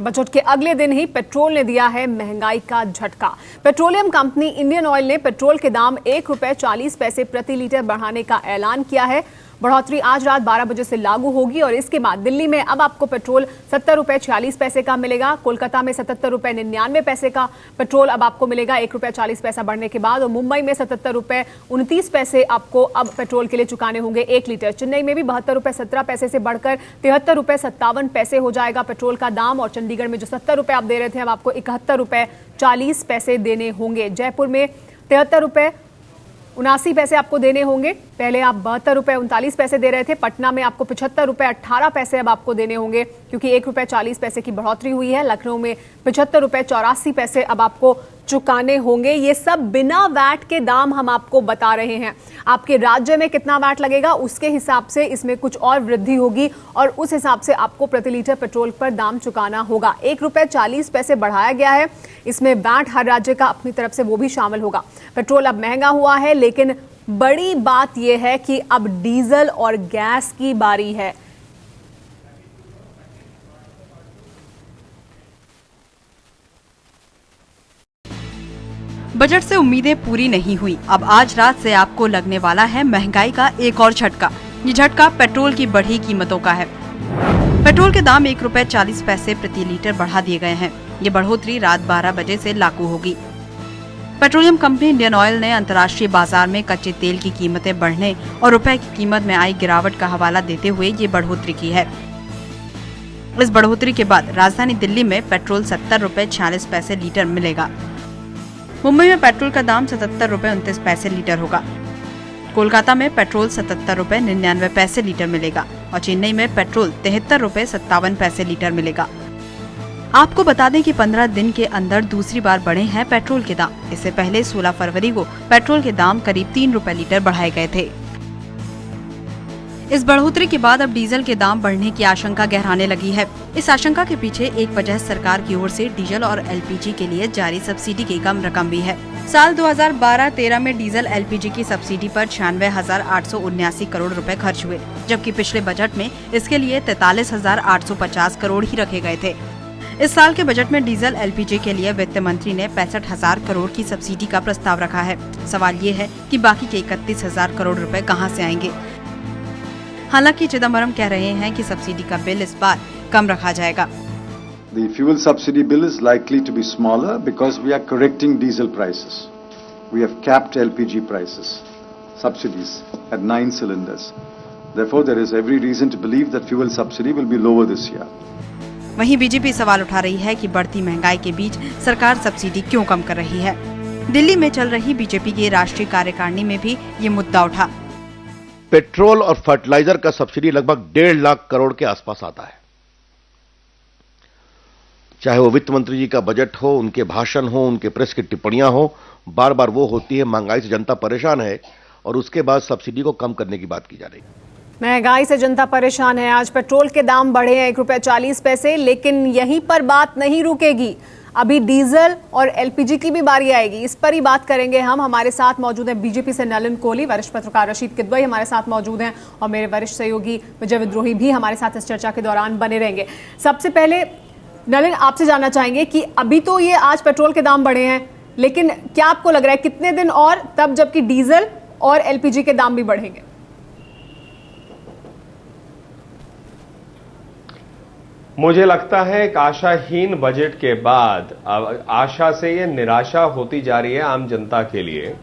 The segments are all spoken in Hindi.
बजट के अगले दिन ही पेट्रोल ने दिया है महंगाई का झटका। पेट्रोलियम कंपनी इंडियन ऑयल ने पेट्रोल के दाम ₹1.40 प्रति लीटर बढ़ाने का ऐलान किया है। बढ़ोतरी आज रात 12 बजे से लागू होगी और इसके बाद दिल्ली में अब आपको पेट्रोल ₹70.46 का मिलेगा। कोलकाता में ₹77.99 का पेट्रोल अब आपको मिलेगा ₹1.40 बढ़ने के बाद, और मुंबई में ₹77.29 आपको अब पेट्रोल के लिए चुकाने होंगे 1 लीटर। चेन्नई में भी ₹72.17 से बढ़कर ₹73.57 हो जाएगा पेट्रोल का दाम, और चंडीगढ़ में जो ₹70 आप दे रहे थे अब आपको ₹71.40 देने होंगे। जयपुर में ₹73.79 आपको देने होंगे, पहले आप ₹72.39 दे रहे थे। पटना में आपको ₹75.18 अब आपको देने होंगे क्योंकि ₹1.40 की बढ़ोतरी हुई है। लखनऊ में ₹75.84 अब आपको चुकाने होंगे। ये सब बिना वैट के दाम हम आपको बता रहे हैं। आपके राज्य में कितना वैट लगेगा उसके हिसाब से इसमें कुछ और वृद्धि होगी और उस हिसाब से आपको प्रति लीटर पेट्रोल पर दाम चुकाना होगा। ₹1.40 बढ़ाया गया है, इसमें वैट हर राज्य का अपनी तरफ से वो भी शामिल होगा। पेट्रोल अब महंगा हुआ है, लेकिन बड़ी बात यह है कि अब डीजल और गैस की बारी है। बजट से उम्मीदें पूरी नहीं हुई। अब आज रात से आपको लगने वाला है महंगाई का एक और झटका। ये झटका पेट्रोल की बढ़ी कीमतों का है। पेट्रोल के दाम ₹1.40 प्रति लीटर बढ़ा दिए गए हैं। ये बढ़ोतरी रात 12 बजे से लागू होगी। पेट्रोलियम कंपनी इंडियन ऑयल ने अंतर्राष्ट्रीय बाजार में कच्चे तेल की कीमतें बढ़ने और रुपए की कीमत में आई गिरावट का हवाला देते हुए ये बढ़ोतरी की है। इस बढ़ोतरी के बाद राजधानी दिल्ली में पेट्रोल ₹70.46 लीटर मिलेगा। मुंबई में पेट्रोल का दाम ₹77.29 लीटर होगा। कोलकाता में पेट्रोल ₹77.99 लीटर मिलेगा और चेन्नई में पेट्रोल ₹73.57 लीटर मिलेगा। आपको बता दें कि 15 दिन के अंदर दूसरी बार बढ़े हैं पेट्रोल के दाम। इससे पहले 16 फरवरी को पेट्रोल के दाम करीब ₹3 लीटर बढ़ाए गए थे। इस बढ़ोतरी के बाद अब डीजल के दाम बढ़ने की आशंका गहराने लगी है। इस आशंका के पीछे एक वजह सरकार की ओर से डीजल और एलपीजी के लिए जारी सब्सिडी की कम रकम भी है। साल 2012-13 में डीजल एलपीजी की सब्सिडी पर 96,879 करोड़ रुपए खर्च हुए, जबकि पिछले बजट में इसके लिए 43,850 करोड़ ही रखे गए थे। इस साल के बजट में डीजल एलपीजी के लिए वित्त मंत्री ने 65,000 करोड़ की सब्सिडी का प्रस्ताव रखा है। सवाल ये है कि बाकी के 31,000 करोड़ रुपए कहां से आएंगे। हालांकि चिदम्बरम कह रहे हैं कि सब्सिडी का बिल इस बार कम रखा जाएगा। The fuel subsidy bill is likely to be smaller because we are correcting diesel prices. We have capped LPG prices, subsidies at 9 cylinders. Therefore, there is every reason to believe that fuel subsidy will be lower this year. वहीं बीजेपी सवाल उठा रही है कि बढ़ती महंगाई के बीच सरकार सब्सिडी क्यों कम कर रही है। दिल्ली में चल रही बीजेपी की राष्ट्रीय कार्यकारिणी में भी ये मुद्दा उठा। पेट्रोल और फर्टिलाइजर का सब्सिडी लगभग 1.5 लाख करोड़ के आसपास आता है। चाहे वो वित्त मंत्री जी का बजट हो, उनके भाषण हो, उनके प्रेस की टिप्पणियां हो, बार बार वो होती है महंगाई से जनता परेशान है और उसके बाद सब्सिडी को कम करने की बात की जा रही है। महंगाई से जनता परेशान है। आज पेट्रोल के दाम बढ़े हैं ₹1.40, लेकिन यहीं पर बात नहीं रुकेगी। अभी डीजल और एलपीजी की भी बारी आएगी, इस पर ही बात करेंगे हम। हमारे साथ मौजूद हैं बीजेपी से नलिन कोहली, वरिष्ठ पत्रकार रशीद किदवई हमारे साथ मौजूद हैं और मेरे वरिष्ठ सहयोगी विजय विद्रोही भी हमारे साथ इस चर्चा के दौरान बने रहेंगे। सबसे पहले नलिन, आपसे जानना चाहेंगे कि अभी तो ये आज पेट्रोल के दाम बढ़े हैं, लेकिन क्या आपको लग रहा है कितने दिन और तब जबकि डीजल और एलपीजी के दाम भी बढ़ेंगे? मुझे लगता है एक आशाहीन बजट के बाद अब आशा से ये निराशा होती जा रही है आम जनता के लिए,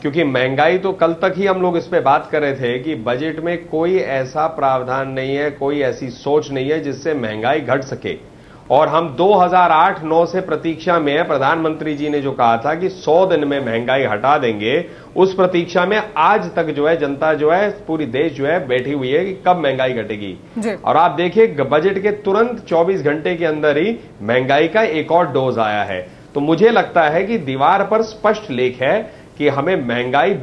क्योंकि महंगाई तो कल तक ही हम लोग इस पे बात कर रहे थे कि बजट में कोई ऐसा प्रावधान नहीं है, कोई ऐसी सोच नहीं है जिससे महंगाई घट सके। और हम 2008-9 से प्रतीक्षा में है। प्रधानमंत्री जी ने जो कहा था कि 100 दिन में महंगाई हटा देंगे, उस प्रतीक्षा में आज तक जो है जनता जो है, पूरी देश जो है बैठी हुई है कि कब महंगाई घटेगी। और आप देखिए बजट के तुरंत 24 घंटे के अंदर ही महंगाई का एक और डोज आया है। तो मुझे लगता है कि दीवार पर स्पष्ट लेख है कि हमें महंगाई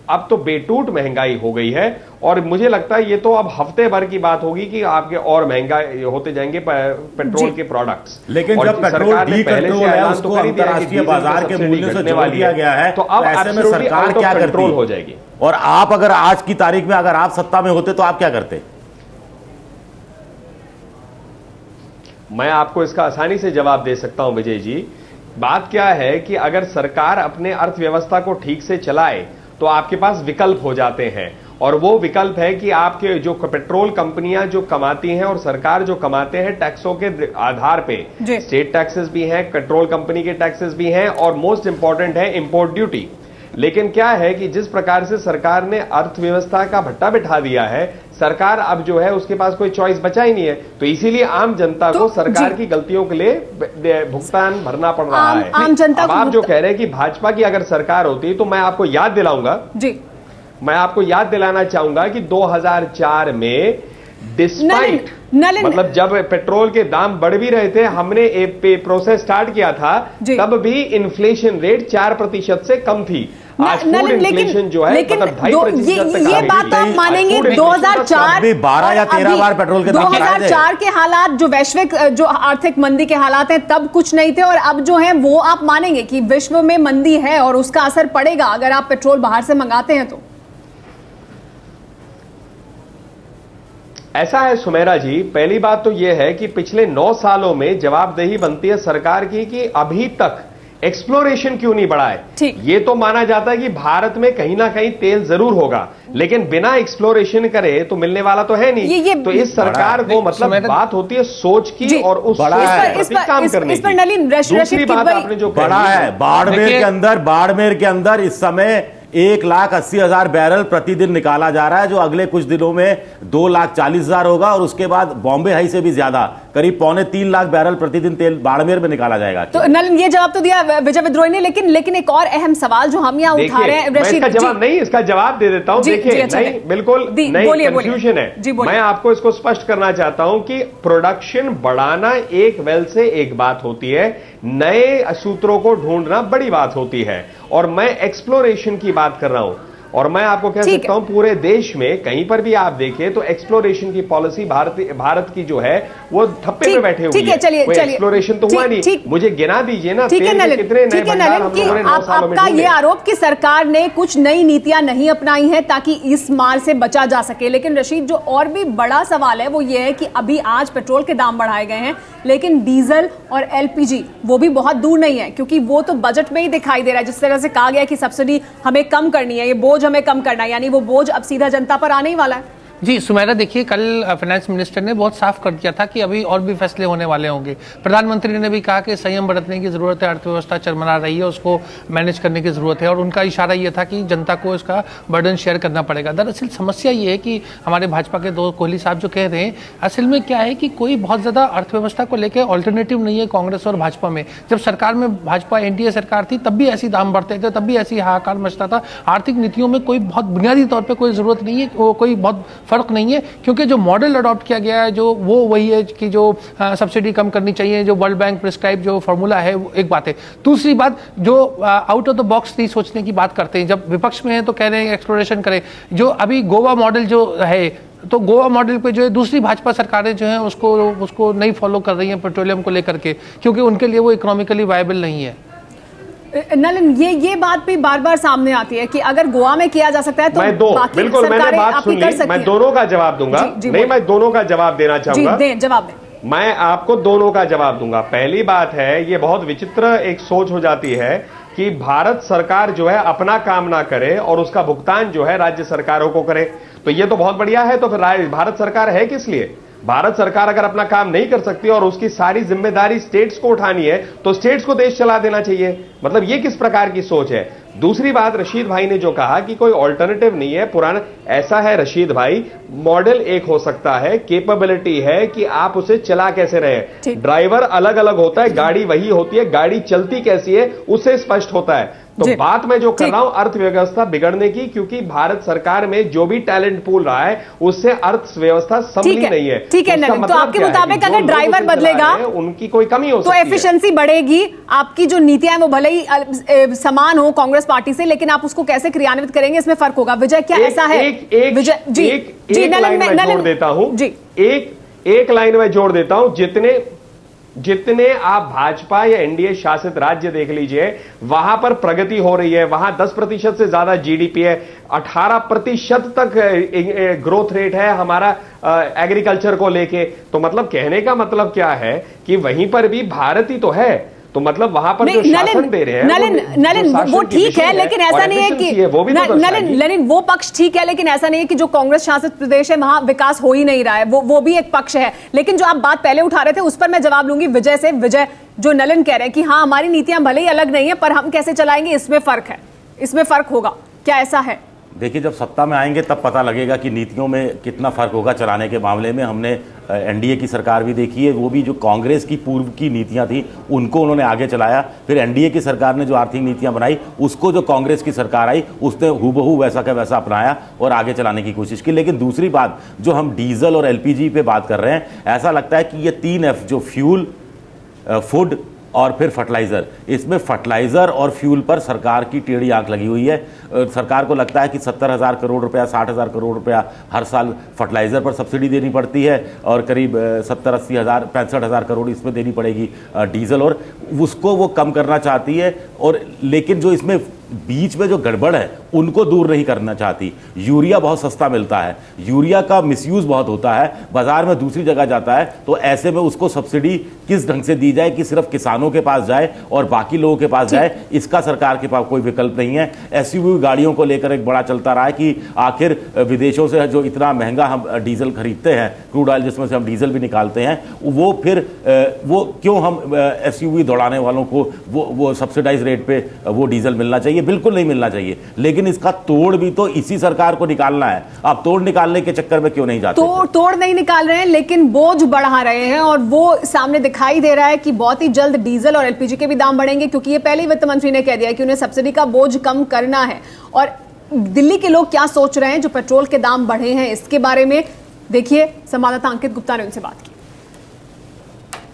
अब तो बेटूट महंगाई हो गई है और मुझे लगता है ये तो अब हफ्ते भर की बात होगी कि आपके और महंगा होते जाएंगे पेट्रोल के प्रोडक्ट्स। लेकिन जब पेट्रोल पेट्रोल है उसको अंतर्राष्ट्रीय बाजार के मूल्य से जोड़ दिया गया है, तो अब ऐसे में सरकार क्या कंट्रोल हो जाएगी? और आप अगर आज की तारीख में अगर आप सत्ता में होते तो आप क्या करते? मैं आपको इसका आसानी से जवाब दे सकता हूं विजय जी। बात क्या है कि अगर सरकार अपने अर्थव्यवस्था को ठीक से चलाए तो आपके पास विकल्प हो जाते हैं, और वो विकल्प है कि आपके जो पेट्रोल कंपनियां जो कमाती हैं और सरकार जो कमाते हैं टैक्सों के आधार पे, स्टेट टैक्सेस भी हैं, पेट्रोल कंपनी के टैक्सेस भी हैं, और मोस्ट इंपॉर्टेंट है इंपोर्ट ड्यूटी। लेकिन क्या है कि जिस प्रकार से सरकार ने अर्थव्यवस्था का भट्टा बिठा दिया है, सरकार अब जो है उसके पास कोई चॉइस बचा ही नहीं है, तो इसीलिए आम जनता को सरकार की गलतियों के लिए भुगतान भरना पड़ रहा है। आम जनता अब आप जो कह रहे हैं कि भाजपा की अगर सरकार होती तो मैं आपको याद दिलाऊंगा जी, मैं आपको याद दिलाना चाहूंगा कि 2004 में डिस्पाइट मतलब जब पेट्रोल के दाम बढ़ भी रहे थे, हमने एक प्रोसेस स्टार्ट किया था, तब भी इन्फ्लेशन रेट 4% से कम थी। आज फूड इन्फ्लेशन जो है मतलब 2.5% ये बात तो आप मानेंगे 2004 12 या 13 बार पेट्रोल के दाम 2004 के हालात जो वैश्विक जो आर्थिक मंदी के हालात हैं तब कुछ नहीं थे, और अब जो है वो आप मानेंगे कि विश्व में मंदी है और उसका असर पड़ेगा अगर आप पेट्रोल बाहर से मंगाते हैं तो। ऐसा है सुमेरा जी, पहली बात तो यह है कि पिछले 9 सालों में जवाबदेही बनती है सरकार की कि अभी तक एक्सप्लोरेशन क्यों नहीं बढ़ा है। ये तो माना जाता है कि भारत में कहीं ना कहीं तेल जरूर होगा, लेकिन बिना एक्सप्लोरेशन करे तो मिलने वाला तो है नहीं। तो इस सरकार को मतलब बात होती है सोच की और उस काम करने की। दूसरी बात आपने जो बड़ा है, बाड़मेर के अंदर इस समय 1,80,000 बैरल प्रतिदिन निकाला जा रहा है, जो अगले कुछ दिनों में 2,40,000 होगा, और उसके बाद बॉम्बे हाई से भी ज्यादा करीब 2.25 लाख बैरल प्रतिदिन तेल बाड़मेर में निकाला जाएगा। तो नलिन ये जवाब तो दिया विजय विद्रोही ने, लेकिन एक और अहम सवाल जो हम यहाँ उठा रहे हैं, इसका जवाब नहीं, इसका जवाब दे देता हूं। देखिए नहीं, बिल्कुल नहीं, कंफ्यूजन है। मैं आपको इसको स्पष्ट करना चाहता हूं कि प्रोडक्शन बढ़ाना एक वेल से एक बात होती है, नए सूत्रों को ढूंढना बड़ी बात होती है, और मैं एक्सप्लोरेशन की बात कर रहा हूं। और मैं आपको कह सकता हूं पूरे देश में कहीं पर भी आप देखें तो एक्सप्लोरेशन की पॉलिसी भारत की जो है वो ठप्पे पे बैठे हुए हैं। कोई एक्सप्लोरेशन तो हुआ नहीं। मुझे गिना दीजिए ना तेल के कितने नए भंडार हम लोगों ने 9 सालों में ढूंढे। ये आरोप कि सरकार ने कुछ नई नीतियां नहीं अपनाई हैं ताकि इस मार से बचा जा सके, लेकिन रशीद जो और भी बड़ा सवाल है वो ये है कि अभी आज पेट्रोल के दाम बढ़ाए गए हैं, लेकिन डीजल और एलपीजी वो भी बहुत दूर नहीं है, क्योंकि वो तो बजट में ही दिखाई दे रहा है। जिस तरह से कहा गया कि सब्सिडी हमें कम करनी है, ये बोझ हमें कम करना है, यानी वो बोझ अब सीधा जनता पर आने ही वाला है। जी सुमेरा, देखिए कल फाइनेंस मिनिस्टर ने बहुत साफ कर दिया था कि अभी और भी फैसले होने वाले होंगे। प्रधानमंत्री ने भी कहा कि संयम बरतने की जरूरत है, अर्थव्यवस्था चरमरा रही है, उसको मैनेज करने की जरूरत है, और उनका इशारा ये था कि जनता को इसका बर्डन शेयर करना पड़ेगा। दरअसल समस्या ये है कि हमारे भाजपा के दो कोहली साहब जो कह रहे हैं, असल में क्या है कि कोई बहुत ज्यादा अर्थव्यवस्था को लेकर ऑल्टरनेटिव नहीं है कांग्रेस और भाजपा में। जब सरकार में भाजपा एनडीए सरकार थी तब भी ऐसी दाम बढ़ते थे, तब भी ऐसी हाहाकार मचता था। आर्थिक नीतियों में कोई बहुत बुनियादी तौर पर कोई जरूरत नहीं है, कोई बहुत फर्क नहीं है, क्योंकि जो मॉडल अडॉप्ट किया गया है जो वो वही है कि जो सब्सिडी कम करनी चाहिए, जो वर्ल्ड बैंक प्रिस्क्राइब जो फॉर्मूला है, वो एक बात है। दूसरी बात, जो आउट ऑफ द बॉक्स नहीं सोचने की बात करते हैं, जब विपक्ष में है तो कह रहे हैं एक्सप्लोरेशन करें। जो अभी गोवा मॉडल जो है, तो गोवा मॉडल पे जो है दूसरी भाजपा सरकारें जो हैं उसको नहीं फॉलो कर रही हैं पेट्रोलियम को लेकर के, क्योंकि उनके लिए वो इकोनॉमिकली वायबल नहीं है। नलिन ये बात भी बार बार सामने आती है कि अगर गोवा में किया जा सकता है तो बिल्कुल मैंने बात सुन ली, मैं दोनों का जवाब दूंगा। नहीं, मैं दोनों का जवाब देना चाहूंगा। जवाब दें। मैं आपको दोनों का जवाब दूंगा। पहली बात है, ये बहुत विचित्र एक सोच हो जाती है कि भारत सरकार जो है अपना काम ना करे और उसका भुगतान जो है राज्य सरकारों को करे, तो ये तो बहुत बढ़िया है। तो फिर भारत सरकार है किस लिए? भारत सरकार अगर अपना काम नहीं कर सकती और उसकी सारी जिम्मेदारी स्टेट्स को उठानी है तो स्टेट्स को देश चला देना चाहिए। मतलब ये किस प्रकार की सोच है? दूसरी बात, रशीद भाई ने जो कहा कि कोई ऑल्टरनेटिव नहीं है पुराना, ऐसा है रशीद भाई, मॉडल एक हो सकता है, कैपेबिलिटी है कि आप उसे चला कैसे रहे। ड्राइवर अलग अलग होता है, गाड़ी वही होती है, गाड़ी चलती कैसी है उससे स्पष्ट होता है। तो बात मैं जो कर रहा हूं अर्थव्यवस्था बिगड़ने की, क्योंकि भारत सरकार में जो भी टैलेंट पूल रहा है उससे अर्थव्यवस्था संभली नहीं है। ठीक है नलिन, तो आपके मुताबिक अगर ड्राइवर बदलेगा उनकी कोई कमी हो सकती है, तो एफिशिएंसी बढ़ेगी। आपकी जो नीतियां हैं वो भले ही समान हो कांग्रेस पार्टी से, लेकिन आप उसको कैसे क्रियान्वित करेंगे इसमें फर्क होगा। विजय क्या ऐसा है? विजय जी, एक लाइन में जोड़ देता हूं, एक लाइन में जोड़ देता हूं, जितने आप भाजपा या एनडीए शासित राज्य देख लीजिए, वहां पर प्रगति हो रही है, वहां 10% से ज्यादा जीडीपी है, 18% तक ग्रोथ रेट है हमारा एग्रीकल्चर को लेके। तो मतलब कहने का मतलब क्या है कि वहीं पर भी भारत ही तो है, तो मतलब वहां पर जो शासन दे रहे हैं नलिन वो ठीक है, लेकिन ऐसा नहीं है कि नलिन वो पक्ष ठीक है, लेकिन ऐसा नहीं है कि जो कांग्रेस शासित प्रदेश है वहां विकास हो ही नहीं रहा है, वो भी एक पक्ष है। लेकिन जो आप बात पहले उठा रहे थे उस पर मैं जवाब लूंगी विजय से। विजय, जो नलिन कह रहे हैं कि हाँ हमारी नीतियां भले ही अलग नहीं है पर हम कैसे चलाएंगे इसमें फर्क है, इसमें फर्क होगा, क्या ऐसा है? देखिए, जब सत्ता में आएंगे तब पता लगेगा कि नीतियों में कितना फर्क होगा चलाने के मामले में। हमने एनडीए की सरकार भी देखी है, वो भी जो कांग्रेस की पूर्व की नीतियां थी उनको उन्होंने आगे चलाया। फिर एनडीए की सरकार ने जो आर्थिक नीतियां बनाई उसको जो कांग्रेस की सरकार आई उसने हूबहू वैसा का वैसा अपनाया और आगे चलाने की कोशिश की। लेकिन दूसरी बात, जो हम डीजल और एलपीजी पे बात कर रहे हैं, ऐसा लगता है कि ये 3F जो फ्यूल, फूड और फिर फर्टिलाइजर, इसमें फर्टिलाइजर और फ्यूल पर सरकार की टेढ़ी आंख लगी हुई है। सरकार को लगता है कि 70,000 करोड़ रुपया, 60,000 करोड़ रुपया हर साल फर्टिलाइजर पर सब्सिडी देनी पड़ती है और करीब 70-80 हज़ार 65,000 करोड़ इसमें देनी पड़ेगी डीजल, और उसको वो कम करना चाहती है। और लेकिन जो इसमें बीच में जो गड़बड़ है उनको दूर नहीं करना चाहती। यूरिया बहुत सस्ता मिलता है, यूरिया का मिसयूज बहुत होता है, बाजार में दूसरी जगह जाता है, तो ऐसे में उसको सब्सिडी किस ढंग से दी जाए कि सिर्फ किसानों के पास जाए और बाकी लोगों के पास जाए, इसका सरकार के पास कोई विकल्प नहीं है। एसयूवी गाड़ियों को लेकर एक बड़ा चलता रहा है कि आखिर विदेशों से जो इतना महंगा हम डीजल खरीदते हैं, क्रूड ऑयल जिसमें से हम डीजल भी निकालते हैं, वो फिर वो क्यों हम एसयूवी दौड़ाने वालों को वो सब्सिडाइज रेट पे वो डीजल मिलना चाहिए? बिल्कुल नहीं मिलना चाहिए। लेकिन इसका तोड़ भी तो इसी सरकार को निकालना है। आप तोड़ निकालने के चक्कर में क्यों नहीं जाते? तोड़ नहीं निकाल रहे हैं, लेकिन बोझ बढ़ा रहे हैं और वो सामने दिखाई दे रहा है कि बहुत ही जल्द डीजल और एलपीजी के भी दाम बढ़ेंगे, क्योंकि ये पहले ही वित्त मंत्री ने कह दिया कि उन्हें सब्सिडी का बोझ कम करना है। और दिल्ली के लोग क्या सोच रहे हैं जो पेट्रोल के दाम बढ़े हैं, इसके बारे में देखिए संवाददाता अंकित गुप्ता ने उनसे बात की।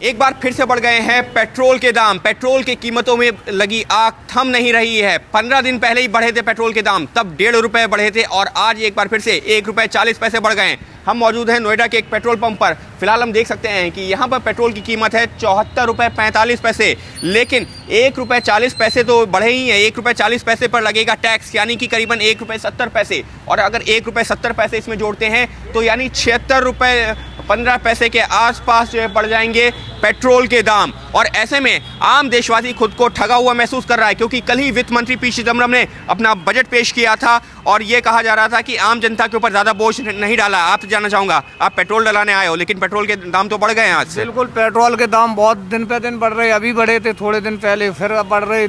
एक बार फिर से बढ़ गए हैं पेट्रोल के दाम। पेट्रोल की कीमतों में लगी आग थम नहीं रही है। 15 दिन पहले ही बढ़े थे पेट्रोल के दाम, तब 1.5 रुपए बढ़े थे और आज एक बार फिर से 1 रुपए 40 पैसे बढ़ गए। हम मौजूद हैं नोएडा के एक पेट्रोल पंप पर। फिलहाल हम देख सकते हैं कि यहाँ पर पेट्रोल की कीमत है 74 रुपए 45 पैसे, लेकिन 1 रुपए 40 पैसे तो बढ़े ही हैं। 1 रुपए 40 पैसे पर लगेगा टैक्स, यानी कि करीबन 1 रुपए 70 पैसे, और अगर 1 रुपए 70 पैसे इसमें जोड़ते हैं तो यानी 76 रुपए 15 पैसे के आसपास जो है बढ़ जाएंगे पेट्रोल के दाम। और ऐसे में आम देशवासी खुद को ठगा हुआ महसूस कर रहा है, क्योंकि कल ही वित्त मंत्री पी चिदम्बरम ने अपना बजट पेश किया था और ये कहा जा रहा था कि आम जनता के ऊपर ज्यादा बोझ नहीं डाला। आप जानना चाहूंगा, आप पेट्रोल डलाने आए हो, लेकिन पेट्रोल के दाम तो बढ़ गए हैं आज से। बिल्कुल, पेट्रोल के दाम बहुत दिन पे दिन बढ़ रहे हैं। अभी बढ़े थे थोड़े दिन पहले, फिर अब बढ़ रहे,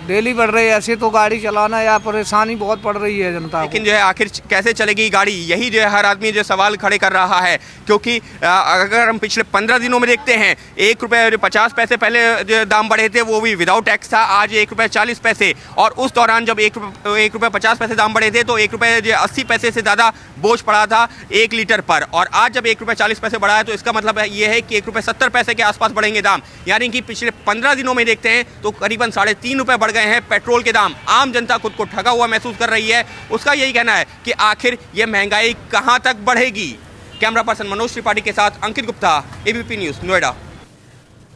डेली बढ़ रहे। ऐसे तो गाड़ी चलाना या परेशानी बहुत पड़ रही है जनता को। लेकिन जो है आखिर कैसे चलेगी गाड़ी, यही जो है हर आदमी जो सवाल खड़े कर रहा है। क्योंकि अगर हम पिछले 15 दिनों में देखते हैं, 1 रुपए 50 पैसे पहले जो दाम बढ़े थे वो भी विदाउट टैक्स था, आज 1 रुपए 40 पैसे। और उस दौरान जब 1 रुपए 50 पैसे दाम बढ़े थे तो 1 रुपए 80 पैसे से ज़्यादा बोझ पड़ा था 1 लीटर पर, और आज जब 1 रुपए 40 पैसे बढ़ा है तो इसका मतलब ये है कि 1 रुपए 70 पैसे के आसपास बढ़ेंगे दाम। यानी कि पिछले 15 दिनों में देखते हैं तो करीबन 3.5 रुपए बढ़ गए हैं पेट्रोल के दाम। आम जनता खुद को ठगा हुआ महसूस कर रही है। उसका यही कहना है कि आखिर ये महंगाई कहां तक बढ़ेगी। कैमरा पर्सन मनोज त्रिपाठी के साथ अंकित गुप्ता, एबीपी न्यूज, नोएडा।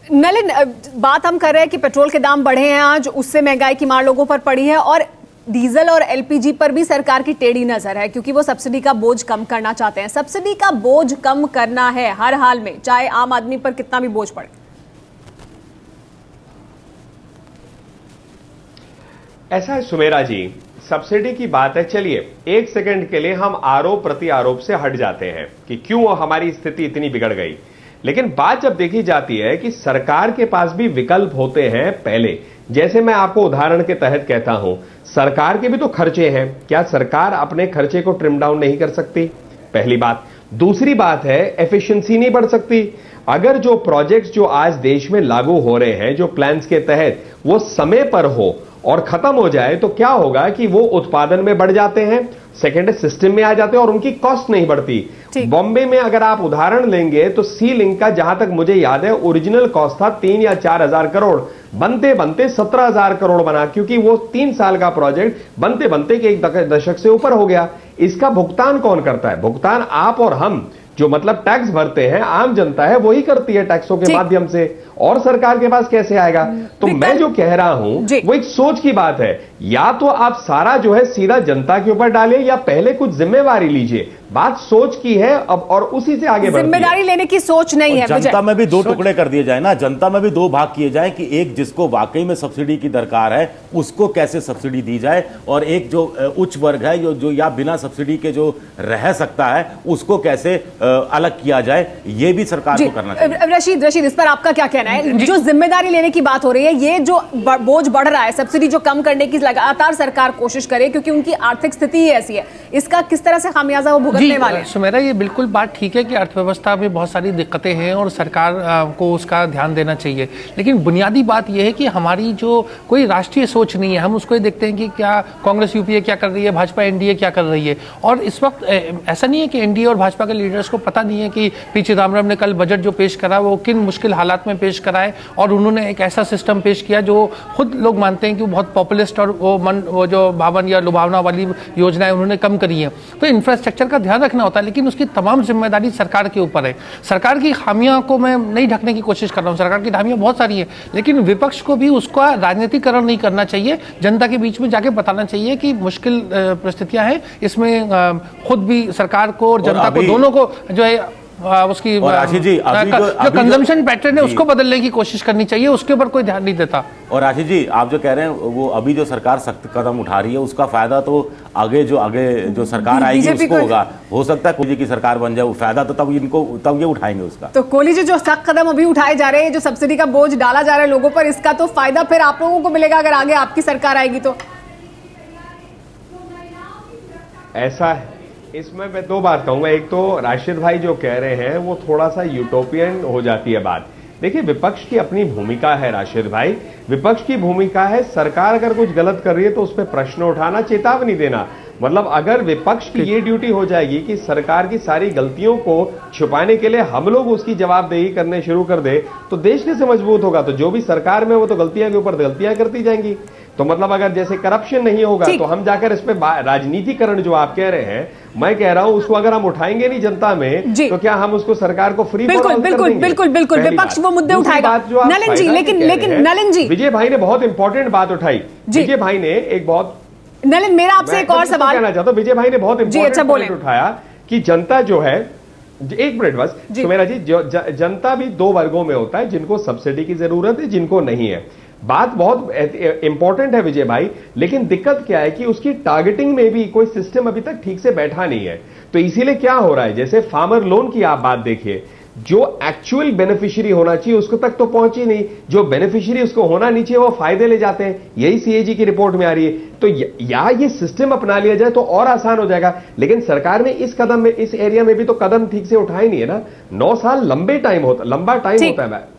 नलिन, बात हम कर रहे हैं कि पेट्रोल के दाम बढ़े हैं आज, उससे महंगाई की मार लोगों पर पड़ी है, और डीजल और एलपीजी पर भी सरकार की टेढ़ी नजर है, क्योंकि वो सब्सिडी का बोझ कम करना चाहते हैं। सब्सिडी का बोझ कम करना है हर हाल में, चाहे आम आदमी पर कितना भी बोझ पड़े। ऐसा है सुमेरा जी, सब्सिडी की बात है। चलिए एक सेकंड के लिए हम आरोप प्रति आरोप से हट जाते हैं कि क्यों हमारी स्थिति इतनी बिगड़ गई, लेकिन बात जब देखी जाती है कि सरकार के पास भी विकल्प होते हैं पहले। जैसे मैं आपको उदाहरण के तहत कहता हूं, सरकार के भी तो खर्चे हैं, क्या सरकार अपने खर्चे को ट्रिम डाउन नहीं कर सकती? पहली बात। दूसरी बात है, एफिशिएंसी नहीं बढ़ सकती। अगर जो प्रोजेक्ट्स जो आज देश में लागू हो रहे हैं, जो प्लान्स के तहत, वो समय पर हो और खत्म हो जाए तो क्या होगा कि वो उत्पादन में बढ़ जाते हैं, सेकेंड सिस्टम में आ जाते हैं और उनकी कॉस्ट नहीं बढ़ती। बॉम्बे में अगर आप उदाहरण लेंगे तो सी लिंक का जहां तक मुझे याद है ओरिजिनल कॉस्ट था 3 या 4 हजार करोड़, बनते बनते 17,000 करोड़ बना, क्योंकि वो 3 साल का प्रोजेक्ट बनते बनते एक दशक से ऊपर हो गया। इसका भुगतान कौन करता है? भुगतान आप और हम, जो मतलब टैक्स भरते हैं आम जनता है वही करती है टैक्सों के माध्यम से, और सरकार के पास कैसे आएगा? तो मैं जो कह रहा हूं वो एक सोच की बात है, या तो आप सारा जो है सीधा जनता के ऊपर डालिए या पहले कुछ जिम्मेवारी लीजिए। बात सोच की है अब, और उसी से आगे जिम्मेदारी लेने की सोच नहीं है। जनता में भी दो टुकड़े कर दिए जाए ना, जनता में भी दो भाग किए जाए कि एक जिसको वाकई में सब्सिडी की दरकार है उसको कैसे सब्सिडी दी जाए, और एक जो उच्च वर्ग है जो या बिना सब्सिडी के जो रह सकता है उसको कैसे अलग किया जाए, ये भी सरकार को करना चाहिए। रशीद, इस पर आपका क्या कहना है? जो जिम्मेदारी लेने की बात हो रही है, ये जो बोझ बढ़ रहा है, सब्सिडी जो कम करने की लगातार सरकार कोशिश करे क्योंकि उनकी आर्थिक स्थिति ही ऐसी है, इसका किस तरह से खामियाजा वो भुगतने वाले हैं? सुमेरा, ये बिल्कुल बात ठीक है कि अर्थव्यवस्था में बहुत सारी दिक्कतें हैं और सरकार को उसका ध्यान देना चाहिए, लेकिन बुनियादी बात यह है कि हमारी जो कोई राष्ट्रीय सोच नहीं है। हम उसको देखते हैं कि क्या कांग्रेस यूपीए क्या कर रही है, भाजपा एनडीए क्या कर रही है, और इस वक्त ऐसा नहीं है कि एनडीए और भाजपा के लीडर्स को पता नहीं है कि पी चिदम्बरम ने कल बजट जो पेश करा वो किन मुश्किल हालात में पेश करा है, और उन्होंने एक ऐसा सिस्टम पेश किया जो खुद लोग मानते हैं कि वो बहुत पॉपुलिस्ट और वो जो भावन या लुभावना वाली योजनाएं उन्होंने कम करी है। तो इंफ्रास्ट्रक्चर का ध्यान रखना होता है, लेकिन उसकी तमाम जिम्मेदारी सरकार के ऊपर है। सरकार की खामियां को मैं नहीं ढकने की कोशिश कर रहा हूं, सरकार की खामियां बहुत सारी है, लेकिन विपक्ष को भी उसका राजनीतिकरण नहीं करना चाहिए। जनता के बीच में जाके बताना चाहिए कि मुश्किल परिस्थितियां हैं, इसमें खुद भी सरकार को और जनता को दोनों को जो है उसकी आशीष जी जो कंजम्पशन पैटर्न है उसको बदलने की कोशिश करनी चाहिए, उसके ऊपर कोई ध्यान नहीं देता। और आशीष जी, आप जो कह रहे हैं वो अभी जो सरकार सख्त कदम उठा रही है उसका फायदा तो आगे जो सरकार आएगी उसको होगा। हो सकता है कोहली की सरकार बन जाए, वो फायदा तो तब ये उठाएंगे उसका। तो कोहली जी जो सख्त कदम अभी उठाए जा रहे हैं, जो सब्सिडी का बोझ डाला जा रहा है लोगों पर, इसका तो फायदा फिर आप लोगों को मिलेगा अगर आगे आपकी सरकार आएगी तो। ऐसा है, इसमें मैं दो बात कहूंगा। एक तो राशिद भाई जो कह रहे हैं वो थोड़ा सा यूटोपियन हो जाती है बात। देखिए, विपक्ष की अपनी भूमिका है राशिद भाई, विपक्ष की भूमिका है सरकार अगर कुछ गलत कर रही है तो उस पर प्रश्न उठाना, चेतावनी देना। मतलब अगर विपक्ष की ये ड्यूटी हो जाएगी कि सरकार की सारी गलतियों को छुपाने के लिए हम लोग उसकी जवाबदेही करने शुरू कर दे तो देश कैसे मजबूत होगा? तो जो भी सरकार में वो तो गलतियां के ऊपर गलतियां करती जाएंगी। तो मतलब अगर जैसे करप्शन नहीं होगा तो हम जाकर इस पे राजनीतिकरण जो आप कह रहे हैं, मैं कह रहा हूं उसको अगर हम उठाएंगे नहीं जनता में तो क्या हम उसको सरकार को फ्री बिल्कुल विपक्ष वो मुद्दे उठाएगा। नलिन जी, लेकिन नलिन जी, विजय भाई ने बहुत इंपॉर्टेंट बात उठाई। विजय भाई ने एक बहुत, नलिन मेरा आपसे एक और सवाल कहना चाहता हूं। विजय भाई ने बहुत इंपॉर्टेंट पॉइंट उठाया कि जनता जो है, एक मिनट बस सुमेरा जी, जनता भी दो वर्गों में होता है, जिनको सब्सिडी की जरूरत है, जिनको नहीं है। बात बहुत इंपॉर्टेंट है विजय भाई, लेकिन दिक्कत क्या है कि उसकी टारगेटिंग में भी कोई सिस्टम अभी तक ठीक से बैठा नहीं है। तो इसीलिए क्या हो रहा है, जैसे फार्मर लोन की आप बात देखिए, जो एक्चुअल बेनिफिशियरी होना चाहिए उसको तक तो पहुंची नहीं, जो बेनिफिशियरी उसको होना नहीं चाहिए वो फायदे ले जाते हैं। यही सीएजी की रिपोर्ट में आ रही है। तो या ये सिस्टम अपना लिया जाए तो और आसान हो जाएगा, लेकिन सरकार ने इस कदम में, इस एरिया में भी तो कदम ठीक से उठाए नहीं है ना। 9 साल लंबा टाइम होता है।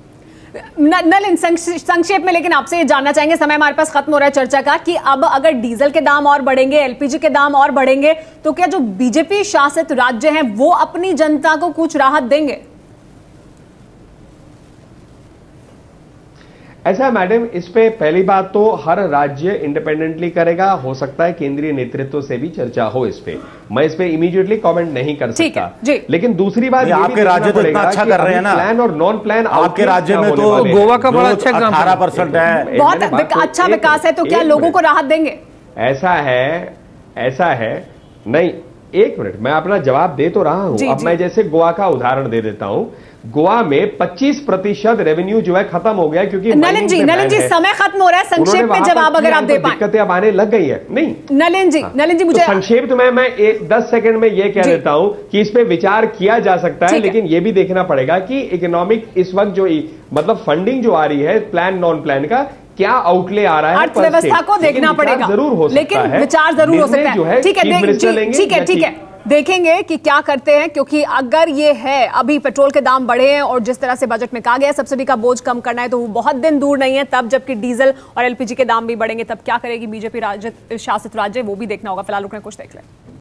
नलिन संक्षेप में लेकिन आपसे ये जानना चाहेंगे, समय हमारे पास खत्म हो रहा है चर्चा का, कि अब अगर डीजल के दाम और बढ़ेंगे, एलपीजी के दाम और बढ़ेंगे, तो क्या जो बीजेपी शासित राज्य हैं वो अपनी जनता को कुछ राहत देंगे? ऐसा मैडम, इस पे पहली बात तो हर राज्य इंडिपेंडेंटली करेगा। हो सकता है केंद्रीय नेतृत्व से भी चर्चा हो इस पे, मैं इस पे इमीडिएटली कमेंट नहीं कर सकता। लेकिन दूसरी बात, आपके राज्य तो इतना अच्छा कर रहे हैं ना, प्लान और नॉन प्लान आपके राज्य में तो गोवा का बड़ा अच्छा 18% है, बहुत अच्छा विकास है। तो क्या लोगों को राहत देंगे? ऐसा है नहीं, एक मिनट, मैं अपना जवाब दे तो रहा हूं। अब मैं जैसे गोवा का उदाहरण दे देता हूं। गोवा में 25% रेवेन्यू जो है खत्म हो गया, क्योंकि नलिन जी समय खत्म हो रहा है, संक्षेप में जवाब अगर आप दे पाएं। दिक्कतें अब आने लग गई है। नहीं नलिन जी मुझे तो संक्षेप में मैं 10 सेकंड में ये कह देता हूं कि इस पे विचार किया जा सकता है, लेकिन ये भी देखना पड़ेगा कि इकोनॉमिक इस वक्त जो मतलब फंडिंग जो आ रही है प्लान नॉन प्लान का, क्या आउटले आ रहा है, अर्थव्यवस्था को देखना पड़ेगा, जरूर हो सकता लेकिन है, विचार जरूर हो सकता है। ठीक है, देखेंगे कि क्या करते हैं, क्योंकि अगर ये है अभी पेट्रोल के दाम बढ़े हैं और जिस तरह से बजट में कहा गया है सब्सिडी का बोझ कम करना है, तो वो बहुत दिन दूर नहीं है तब जबकि डीजल और एलपीजी के दाम भी बढ़ेंगे, तब क्या करेगी बीजेपी शासित राज्य, वो भी देखना होगा। फिलहाल रुकने कुछ देख लें।